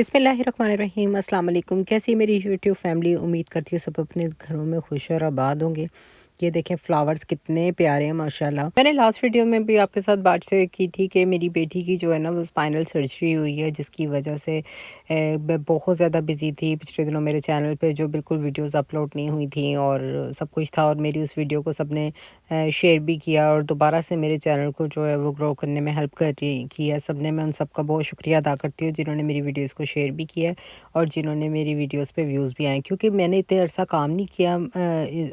बिस्मिल्लाहिर्रहमानिर्रहीम अस्सलाम वालेकुम। कैसी मेरी यूट्यूब फैमिली, उम्मीद करती हूँ सब अपने घरों में खुश और आबाद होंगे। ये देखें फ्लावर्स कितने प्यारे हैं माशाल्लाह। मैंने लास्ट वीडियो में भी आपके साथ बात शेयर की थी कि मेरी बेटी की जो है ना वो स्पाइनल सर्जरी हुई है, जिसकी वजह से मैं बहुत ज़्यादा बिजी थी पिछले दिनों। मेरे चैनल पे जो बिल्कुल वीडियोस अपलोड नहीं हुई थी और सब कुछ था, और मेरी उस वीडियो को सबने शेयर भी किया और दोबारा से मेरे चैनल को जो है वो ग्रो करने में हेल्प की है सबने। मैं उन सबका बहुत शुक्रिया अदा करती हूँ जिन्होंने मेरी वीडियोस को शेयर भी किया है और जिन्होंने मेरी वीडियोस पे व्यूज़ भी आए, क्योंकि मैंने इतने अरसा काम नहीं किया।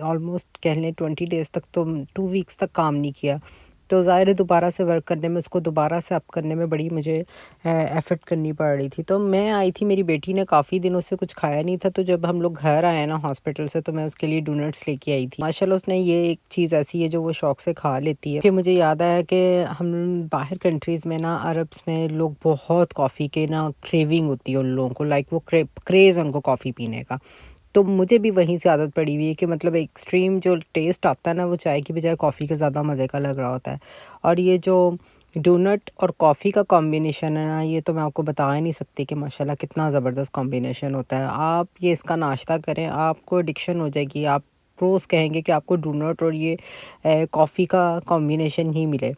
ऑलमोस्ट कह लें 20 डेज़ तक, तो 2 वीक्स तक काम नहीं किया। तो ज़ाहिर है दोबारा से वर्क करने में, उसको दोबारा से अप करने में बड़ी मुझे एफ़र्ट करनी पड़ रही थी। तो मैं आई थी, मेरी बेटी ने काफ़ी दिनों से कुछ खाया नहीं था, तो जब हम लोग घर आए ना हॉस्पिटल से, तो मैं उसके लिए डोनट्स लेके आई थी। माशाल्लाह उसने, ये एक चीज़ ऐसी है जो वो शौक से खा लेती है। फिर मुझे याद आया कि हम बाहर कंट्रीज़ में ना, अरब्स में लोग बहुत कॉफ़ी के ना क्रेविंग होती है उन लोगों को, लाइक वो क्रेज़ उनको कॉफ़ी पीने का। तो मुझे भी वहीं से आदत पड़ी हुई है कि मतलब एक्सट्रीम जो टेस्ट आता है ना, वो चाय की बजाय कॉफ़ी के ज़्यादा मज़े का लग रहा होता है। और ये जो डोनट और कॉफ़ी का कॉम्बिनेशन है ना, ये तो मैं आपको बता ही नहीं सकती कि माशाल्लाह कितना ज़बरदस्त कॉम्बिनेशन होता है। आप ये इसका नाश्ता करें, आपको एडिक्शन हो जाएगी। आप रोज़ कहेंगे कि आपको डोनट और ये कॉफ़ी का कॉम्बिनेशन ही मिले।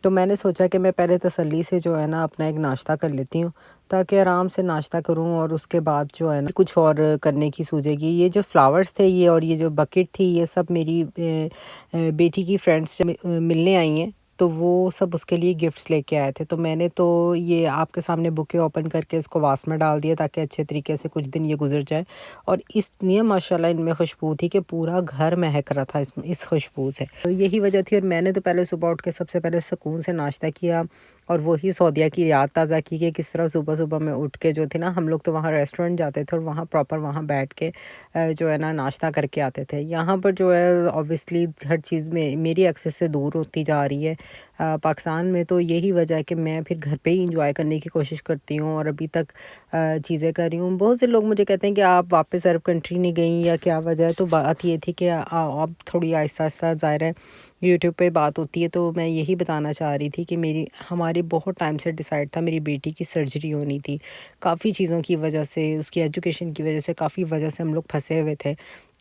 तो मैंने सोचा कि मैं पहले तसल्ली से जो है ना अपना एक नाश्ता कर लेती हूँ, ताकि आराम से नाश्ता करूँ और उसके बाद जो है ना कुछ और करने की सूझेगी। ये जो फ्लावर्स थे ये, और ये जो बकेट थी, ये सब मेरी बेटी की फ्रेंड्स मिलने आई हैं, तो वो सब उसके लिए गिफ्ट्स लेके आए थे। तो मैंने तो ये आपके सामने बुके ओपन करके इसको वास में डाल दिया ताकि अच्छे तरीके से कुछ दिन ये गुजर जाए। और इसलिए माशाल्लाह इनमें खुशबू थी कि पूरा घर महक रहा था इस खुशबू से। तो यही वजह थी, और मैंने तो पहले सुबह उठ के सबसे पहले सुकून से नाश्ता किया और वही सौदिया की याद ताज़ा की कि किस तरह सुबह-सुबह मैं उठ के जो थी ना, हम लोग तो वहाँ रेस्टोरेंट जाते थे और वहाँ प्रॉपर वहाँ बैठ के जो है ना नाश्ता करके आते थे। यहाँ पर जो है ऑब्वियसली हर चीज़ में मेरी एक्सेस से दूर होती जा रही है। पाकिस्तान में तो यही वजह है कि मैं फिर घर पे ही एंजॉय करने की कोशिश करती हूँ और अभी तक चीज़ें कर रही हूँ। बहुत से लोग मुझे कहते हैं कि आप वापस अरब कंट्री नहीं गई या क्या वजह है? तो बात ये थी कि अब थोड़ी आहिस्ता-आहिस्ता ज़ाहिर है यूट्यूब पे बात होती है, तो मैं यही बताना चाह रही थी कि हमारी बहुत टाइम से डिसाइड था, मेरी बेटी की सर्जरी होनी थी। काफ़ी चीज़ों की वजह से, उसकी एजुकेशन की वजह से, काफ़ी वजह से हम लोग फँसे हुए थे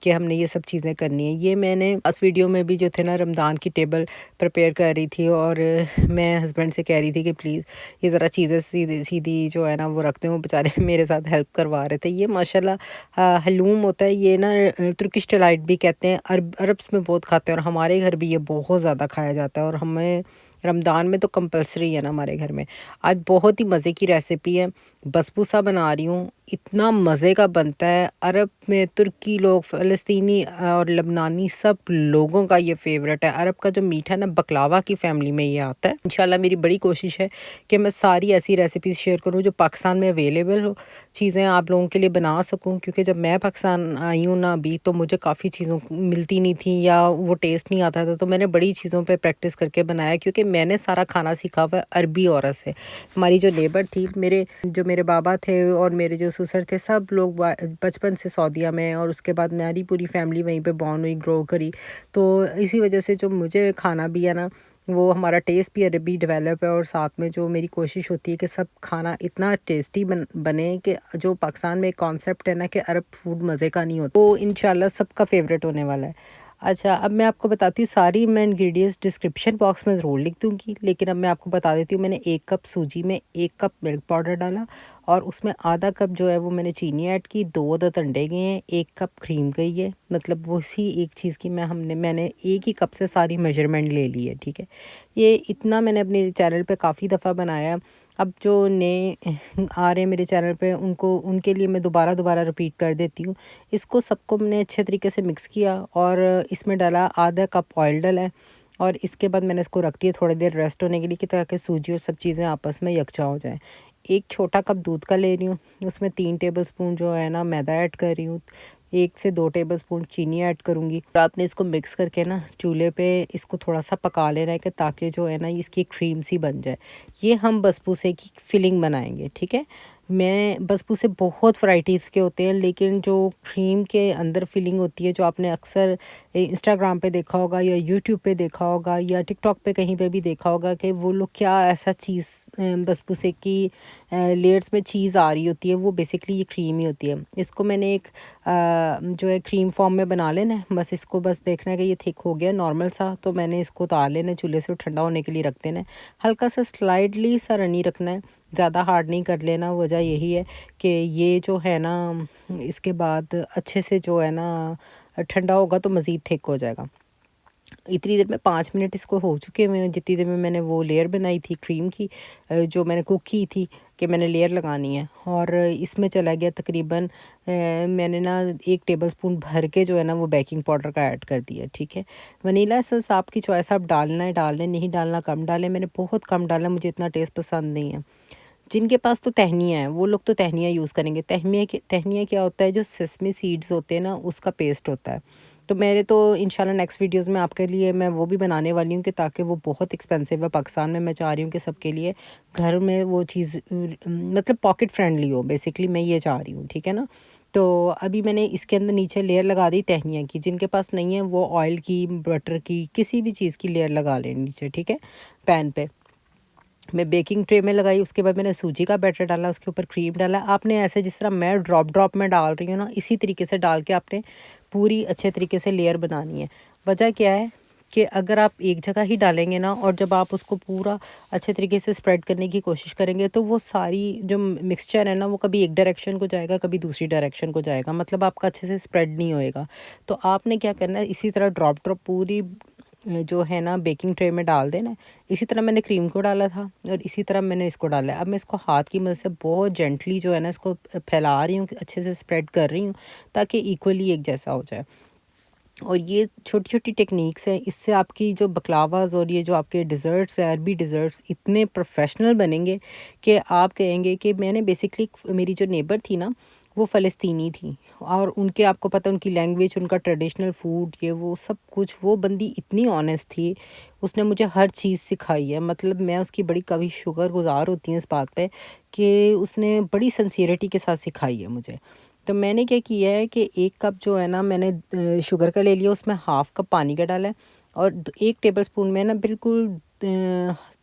कि हमने ये सब चीज़ें करनी है। ये मैंने लास्ट वीडियो में भी जो थे ना, रमज़ान की टेबल प्रिपेयर कर रही थी और मैं हस्बैंड से कह रही थी कि प्लीज़ ये ज़रा चीज़ें सीधी-सीधी जो है ना वो रख दें। वो बेचारे मेरे साथ हेल्प करवा रहे थे। ये माशाल्लाह हलूम होता है ये ना, तुर्किश डिलाइट भी कहते हैं। अरब्स में बहुत खाते हैं और हमारे घर भी ये बहुत ज़्यादा खाया जाता है और हमें रमज़ान में तो कंपल्सरी है ना हमारे घर में। आज बहुत ही मज़े की रेसिपी है, बसबूसा बना रही हूँ। इतना मज़े का बनता है। अरब में तुर्की लोग, फ़लस्तीनी और लबनानी सब लोगों का ये फ़ेवरेट है। अरब का जो मीठा है ना, बकलावा की फ़ैमिली में ये आता है। इंशाल्लाह मेरी बड़ी कोशिश है कि मैं सारी ऐसी रेसिपीज़ शेयर करूँ जो पाकिस्तान में अवेलेबल हो, चीज़ें आप लोगों के लिए बना सकूँ, क्योंकि जब मैं पाकिस्तान आई हूँ ना अभी, तो मुझे काफ़ी चीज़ों मिलती नहीं थी या वो टेस्ट नहीं आता था। तो मैंने बड़ी चीज़ों पे प्रैक्टिस करके बनाया, क्योंकि मैंने सारा खाना सीखा हुआ है अरबी औरत से। हमारी जो नेबर थी, मेरे बाबा थे और मेरे जो ससुर थे, सब लोग बचपन से सऊदीया में, और उसके बाद मेरी पूरी फैमिली वहीं पे बॉर्न हुई, ग्रो करी। तो इसी वजह से जो मुझे खाना भी है ना, वो हमारा टेस्ट भी अरबी डेवलप है, और साथ में जो मेरी कोशिश होती है कि सब खाना इतना टेस्टी बने कि जो पाकिस्तान में एक कॉन्सेप्ट है ना कि अरब फूड मज़े का नहीं होता, वो इंशाल्लाह सबका फेवरेट होने वाला है। अच्छा, अब मैं आपको बताती हूँ, सारी मैं इंग्रेडिएंट्स डिस्क्रिप्शन बॉक्स में ज़रूर लिख दूँगी, लेकिन अब मैं आपको बता देती हूँ। मैंने 1 कप सूजी में 1 कप मिल्क पाउडर डाला और उसमें आधा कप जो है वो मैंने चीनी ऐड की, 2 अदद अंडे गए हैं, 1 कप क्रीम गई है। मतलब वो उसी एक चीज़ की मैंने एक ही कप से सारी मेजरमेंट ले ली है, ठीक है। ये इतना मैंने अपने चैनल पे काफ़ी दफ़ा बनाया। अब जो नए आ रहे हैं मेरे चैनल पे, उनके लिए मैं दोबारा रिपीट कर देती हूँ। इसको सबको मैंने अच्छे तरीके से मिक्स किया और इसमें डाला, आधा कप ऑयल डाला है और इसके बाद मैंने इसको रख दिया थोड़ी देर रेस्ट होने के लिए, कि ताकि सूजी और सब चीज़ें आपस में यकजा हो जाएँ। एक छोटा कप दूध का ले रही हूँ, उसमें 3 टेबलस्पून जो है ना मैदा ऐड कर रही हूँ, 1 से 2 टेबलस्पून चीनी ऐड करूँगी। और आपने इसको मिक्स करके ना चूल्हे पे इसको थोड़ा-सा पका लेना है, कि ताकि जो है ना इसकी क्रीम सी बन जाए। ये हम बसबूसे की फिलिंग बनाएँगे, ठीक है। मैं बसबूसे बहुत वैराइटीज़ के होते हैं, लेकिन जो क्रीम के अंदर फिलिंग होती है, जो आपने अक्सर इंस्टाग्राम पे देखा होगा या यूट्यूब पे देखा होगा या टिकटॉक पे कहीं पे भी देखा होगा कि वो लोग क्या ऐसा चीज़ बसबूसे की लेयर्स में चीज़ आ रही होती है, वो बेसिकली ये क्रीम ही होती है। इसको मैंने एक जो है क्रीम फॉर्म में बना लेना है, बस इसको बस देखना है कि ये थिक हो गया नॉर्मल सा, तो मैंने इसको उतार लेना है चूल्हे से, ठंडा होने के लिए रख देना है। हल्का सा स्लाइडली सा रनी रखना है, ज़्यादा हार्ड नहीं कर लेना। वजह यही है कि ये जो है ना, इसके बाद अच्छे से जो है ना ठंडा होगा तो मज़ीद थिक हो जाएगा। इतनी देर में 5 मिनट इसको हो चुके हुए हैं, जितनी देर में मैंने वो लेयर बनाई थी क्रीम की, जो मैंने कुक की थी कि मैंने लेयर लगानी है। और इसमें चला गया तकरीबन मैंने ना 1 टेबलस्पून भर के जो है ना वो बेकिंग पाउडर का ऐड कर दिया, ठीक है। वनीला एसेंस आपकी चॉइस, आप डालना है डालें, नहीं डालना कम डालें। मैंने बहुत कम डाला, मुझे इतना टेस्ट पसंद नहीं है। जिनके पास तो टहनियाँ हैं वो लोग तो टहनियाँ यूज़ करेंगे। टहनियाँ क्या होता है, जो सेसमी सीड्स होते हैं ना उसका पेस्ट होता है। तो मेरे तो इंशाल्लाह नेक्स्ट वीडियोस में आपके लिए मैं वो भी बनाने वाली हूँ, कि ताकि वो बहुत एक्सपेंसिव है पाकिस्तान में, मैं चाह रही हूँ कि सबके लिए घर में वो चीज़ मतलब पॉकेट फ्रेंडली हो, बेसिकली मैं ये चाह रही हूँ, ठीक है ना। तो अभी मैंने इसके अंदर नीचे लेयर लगा दी टहनियाँ की। जिनके पास नहीं है वो ऑयल की, बटर की, किसी भी चीज़ की लेयर लगा लें नीचे, ठीक है, पैन पे। मैं बेकिंग ट्रे में लगाई, उसके बाद मैंने सूजी का बैटर डाला, उसके ऊपर क्रीम डाला। आपने ऐसे जिस तरह मैं ड्रॉप ड्रॉप में डाल रही हूँ ना, इसी तरीके से डाल के आपने पूरी अच्छे तरीके से लेयर बनानी है। वजह क्या है कि अगर आप एक जगह ही डालेंगे ना, और जब आप उसको पूरा अच्छे तरीके से स्प्रेड करने की कोशिश करेंगे, तो वो सारी जो मिक्सचर है ना, वो कभी एक डायरेक्शन को जाएगा, कभी दूसरी डायरेक्शन को जाएगा, मतलब आपका अच्छे से स्प्रेड नहीं होएगा। तो आपने क्या करना है, इसी तरह ड्रॉप ड्रॉप पूरी जो है ना बेकिंग ट्रे में डाल देना है। इसी तरह मैंने क्रीम को डाला था और इसी तरह मैंने इसको डाला है। अब मैं इसको हाथ की मदद से बहुत जेंटली जो है ना इसको फैला रही हूँ, अच्छे से स्प्रेड कर रही हूँ, ताकि इक्वली एक जैसा हो जाए। और ये छोटी-छोटी टेक्निक्स हैं, इससे आपकी जो बकलावाज़ और ये जो आपके डिज़र्ट्स हैं, अरबी डिज़र्ट्स, इतने प्रोफ़ेशनल बनेंगे कि आप कहेंगे कि मैंने बेसिकली, मेरी जो नेबर थी ना, वो फ़लस्तीनी थी, और उनके, आपको पता है, उनकी लैंग्वेज, उनका ट्रेडिशनल फ़ूड, ये वो सब कुछ, वो बंदी इतनी ऑनेस्ट थी, उसने मुझे हर चीज़ सिखाई है। मतलब मैं उसकी बड़ी कभी शुक्रगुज़ार होती हूँ इस बात पे कि उसने बड़ी सिंसियरिटी के साथ सिखाई है मुझे। तो मैंने क्या किया है कि 1 कप जो है ना मैंने शुगर का ले लिया, उसमें हाफ़ कप पानी का डाला है, और 1 टेबलस्पून में ना बिल्कुल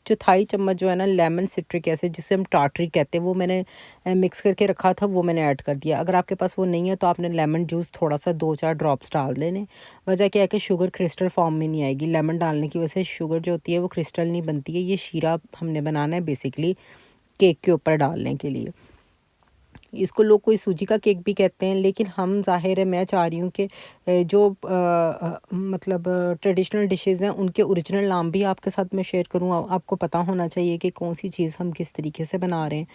चौथाई चम्मच जो है ना लेमन सिट्रिक एसिड, जिसे हम टाटरी कहते हैं, वो मैंने मिक्स करके रखा था, वो मैंने ऐड कर दिया। अगर आपके पास वो नहीं है तो आपने लेमन जूस थोड़ा सा 2-4 ड्रॉप्स डाल देने। वजह क्या है कि शुगर क्रिस्टल फॉर्म में नहीं आएगी, लेमन डालने की वजह से शुगर जो होती है वो क्रिस्टल नहीं बनती है। ये शीरा हमने बनाना है बेसिकली केक के ऊपर डालने के लिए। इसको लोग कोई सूजी का केक भी कहते हैं, लेकिन हम, ज़ाहिर है, मैं चाह रही हूँ कि जो मतलब ट्रेडिशनल डिशेज़ हैं उनके ओरिजिनल नाम भी आपके साथ मैं शेयर करूँ। आपको पता होना चाहिए कि कौन सी चीज़ हम किस तरीके से बना रहे हैं।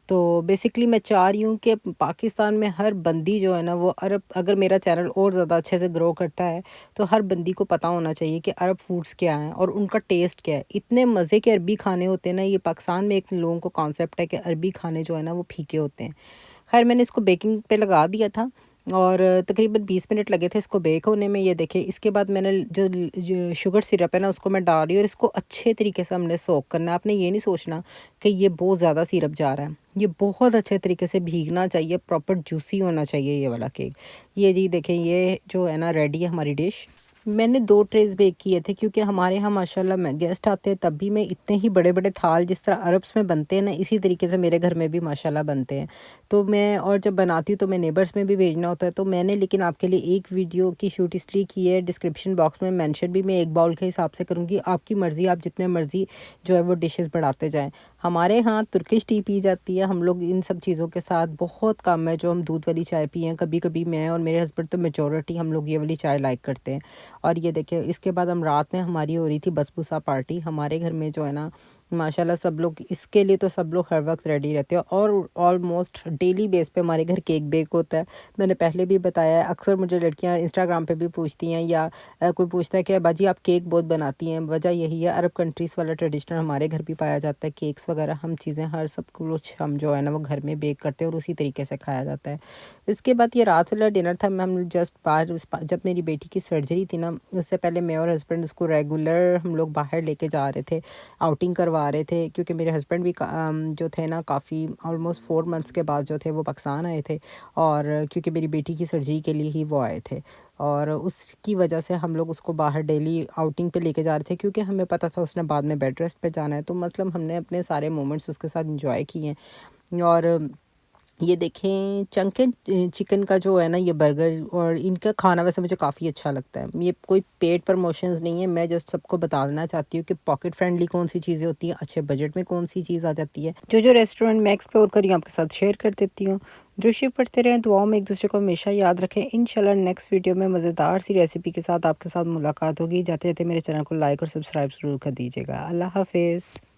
तो बेसिकली मैं चाह रही हूँ कि पाकिस्तान में हर बंदी जो है ना वो अरब, अगर मेरा चैनल और ज़्यादा अच्छे से ग्रो करता है तो हर बंदी को पता होना चाहिए कि अरब फूड्स क्या हैं और उनका टेस्ट क्या है। इतने मज़े के अरबी खाने होते हैं ना, ये पाकिस्तान में एक लोगों को कॉन्सेप्ट है कि अरबी खाने जो है ना वो फीके होते हैं। ख़ैर मैंने इसको बेकिंग पे लगा दिया था और तकरीबन 20 मिनट लगे थे इसको बेक होने में। ये देखें, इसके बाद मैंने जो शुगर सिरप है ना उसको मैं डाल रही हूँ और इसको अच्छे तरीके से हमने सोक करना है। आपने ये नहीं सोचना कि ये बहुत ज़्यादा सिरप जा रहा है, ये बहुत अच्छे तरीके से भीगना चाहिए, प्रॉपर जूसी होना चाहिए ये वाला केक। ये जी देखें, ये जो है ना रेडी है हमारी डिश। मैंने 2 ट्रेज़ बेक किए थे क्योंकि हमारे यहाँ माशाल्लाह में गेस्ट आते हैं, तब भी मैं इतने ही बड़े-बड़े थाल, जिस तरह अरब्स में बनते हैं ना, इसी तरीके से मेरे घर में भी माशाल्लाह बनते हैं। तो मैं, और जब बनाती हूँ तो मैं नेबर्स में भी भेजना होता है, तो मैंने लेकिन आपके लिए एक वीडियो की शूट इसलिए की है, डिस्क्रिप्शन बॉक्स में मेंशन भी मैं 1 बाउल के हिसाब से करूँगी। आपकी मर्ज़ी, आप जितने मर्ज़ी जो है वो डिशेज़ बढ़ाते जाएँ। हमारे यहाँ तुर्किश टी पी जाती है, हम लोग इन सब चीज़ों के साथ बहुत कम है जो हम दूध वाली चाय पिएँ। कभी-कभी मैं और मेरे हस्बैंड तो मेजॉरिटी हम लोग ये वाली चाय लाइक करते हैं। और ये देखिए, इसके बाद हम रात में, हमारी हो रही थी बसबूसा पार्टी हमारे घर में जो है ना, माशाल्लाह सब लोग, इसके लिए तो सब लोग हर वक्त रेडी रहते हैं और ऑलमोस्ट डेली बेस पे हमारे घर केक बेक होता है। मैंने पहले भी बताया है, अक्सर मुझे लड़कियां इंस्टाग्राम पे भी पूछती हैं या कोई पूछता है कि बाजी आप केक बहुत बनाती हैं। वजह यही है, अरब कंट्रीज़ वाला ट्रेडिशनल हमारे घर भी पाया जाता है, केक्स वगैरह हम चीज़ें हर सब कुछ हम जो है ना वो घर में बेक करते हैं और उसी तरीके से खाया जाता है। इसके बाद ये रात वाला डिनर था, हम जस्ट बाहर, जब मेरी बेटी की सर्जरी थी ना, उससे पहले मैं और हस्बैंड उसको रेगुलर हम लोग बाहर लेके जा रहे थे, आउटिंग करवा आ रहे थे, क्योंकि मेरे हस्बैंड भी जो थे ना काफ़ी ऑलमोस्ट 4 मंथ्स के बाद जो थे वो पाकिस्तान आए थे, और क्योंकि मेरी बेटी की सर्जरी के लिए ही वो आए थे, और उसकी वजह से हम लोग उसको बाहर डेली आउटिंग पे लेके जा रहे थे, क्योंकि हमें पता था उसने बाद में बेड रेस्ट पे जाना है। तो मतलब हमने अपने सारे मोमेंट्स उसके साथ इंजॉय किए हैं। और ये देखें चंकन चिकन का जो है ना ये बर्गर, और इनका खाना वैसे मुझे काफ़ी अच्छा लगता है। ये कोई पेड प्रमोशंस नहीं है, मैं जस्ट सबको बताना चाहती हूँ कि पॉकेट फ्रेंडली कौन सी चीज़ें होती हैं, अच्छे बजट में कौन सी चीज़ आ जाती है। जो जो रेस्टोरेंट मैं एक्सप्लोर करी हूँ आपके साथ शेयर कर देती हूँ। जोशी पढ़ते रहें, दुआओं में एक दूसरे को हमेशा याद रखें। इंशाल्लाह नेक्स्ट वीडियो में मज़ेदार सी रेसिपी के साथ आपके साथ मुलाकात होगी। जाते जाते मेरे चैनल को लाइक और सब्सक्राइब ज़रूर कर दीजिएगा। अल्लाह हाफिज़।